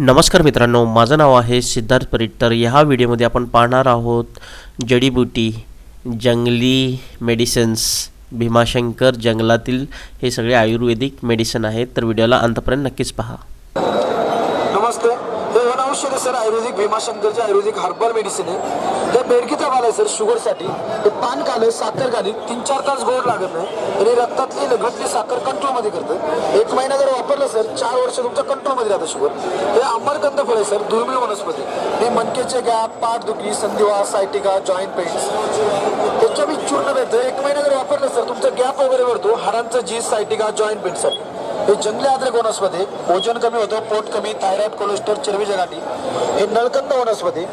नमस्कार मित्रांनो, माझं नाव आहे सिद्धार्थ परीट। तर ह्या व्हिडिओमध्ये आपण पाहणार आहोत जडीबुटी, जंगली मेडिसिन्स, भीमाशंकर जंगलातील हे सगळे आयुर्वेदिक मेडिसिन आहेत। तर व्हिडिओला अंतपर्यंत नक्कीच पहा। नमस्ते, हे औषध सर आयुर्वेदिक भीमाशंकरचे आयुर्वेदिक हर्बल मेडिसिन आहे। हे बेडकीचा पाला आहे सर शुगरसाठी। हे पान खाल्लं, साखर खाली 3-4 तास गोड लागत नाही आणि रक्तातली लगतली साखर कंट्रोलमध्ये करतं। 1 महिना जर वापरलं सर 4 वर्ष तुमच्या कंट्रोलमध्ये राहतं शुगर। हे अमरगंध फळ आहे सर, दुर्मिळ वनस्पती। हे मणक्याचे गॅप, पाठदुखी, संधिवात, सायटिका, जॉईंट पेन्स त्याच्या बी चूर्ण भेटतं। 1 महिना जर वापरलं सर तुमचा गॅप वगैरे भरतो, हाडांचं जीस, सायटिका, जॉईंट पेन्ससाठी। हे जंगली अद्रक वनस्पती, वजन कमी होतं, पोट कमी, थायरॉइड, कोलेस्ट्रॉल, चरबीच्या गाठी। हे नळकंद वनस्पती,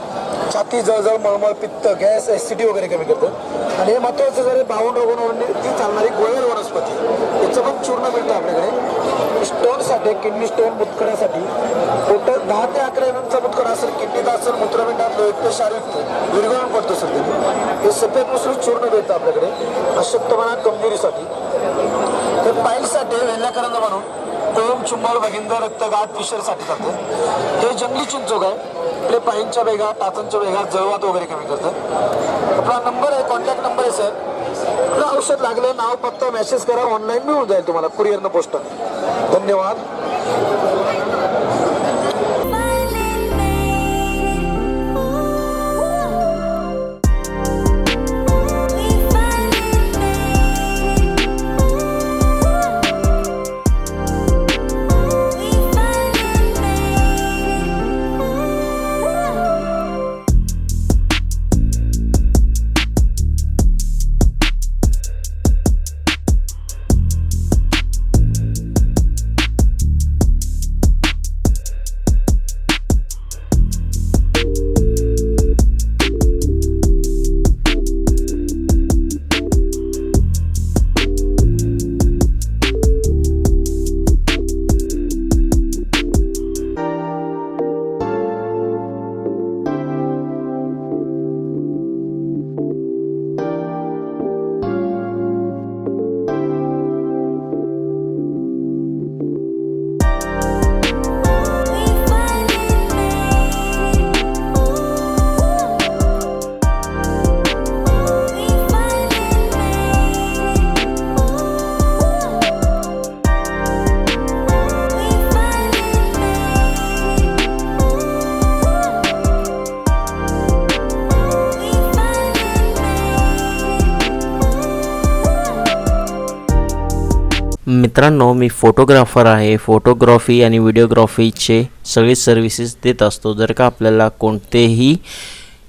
छाती जळजळ, मळमळ, पित्त, गॅस, ऍसिडिटी वगैरे कमी करतं। आणि हे महत्त्वाचं जर 52 रोगांवर ती चालणारी गोळेर वनस्पती, याचं पण चूर्ण मिळतं आपल्याकडे। स्टोनसाठी, किडनी स्टोन, मुतखड्यासाठी, पोटात 10 ते 11 mm चा मुतखडा असेल, किडनीत असेल, मूत्रपिंडात लोहित, शारीरिक विरघळून पडतो सर। हे सफेद मुसळी चूर्ण मिळतं आपल्याकडे अशक्तपणा, कमजोरीसाठी। तर पाईल्ससाठी वेल्ल्याकरंद म्हणून कोंब, चुंबळ, भगिंद, रक्तगाठ, फिशरसाठी करतं। हे जंगली चिंचोक आहे, आपले पाईंच्या बेगा, टाचांच्या बेगा, जळवात वगैरे कमी करतं। आपला नंबर आहे, कॉन्टॅक्ट नंबर आहे सर। आपलं औषध लागलं, नाव, पत्ता मेसेज करा, ऑनलाईन मिळून जाईल तुम्हाला कुरिअरनं, पोस्टाने। धन्यवाद। मित्रांनो, मी फोटोग्राफर आहे। फोटोग्राफी आणि व्हिडिओग्राफीचे सगळे सर्व्हिसेस देत असतो। जर का आपल्याला कोणतेही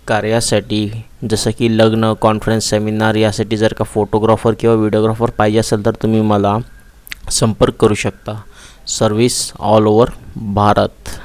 कार्यासाठी, जसं की लग्न, कॉन्फरन्स, सेमिनार यासाठी जर का फोटोग्राफर किंवा व्हिडिओग्राफर पाहिजे असेल तर तुम्ही मला संपर्क करू शकता। Service all over Bharat.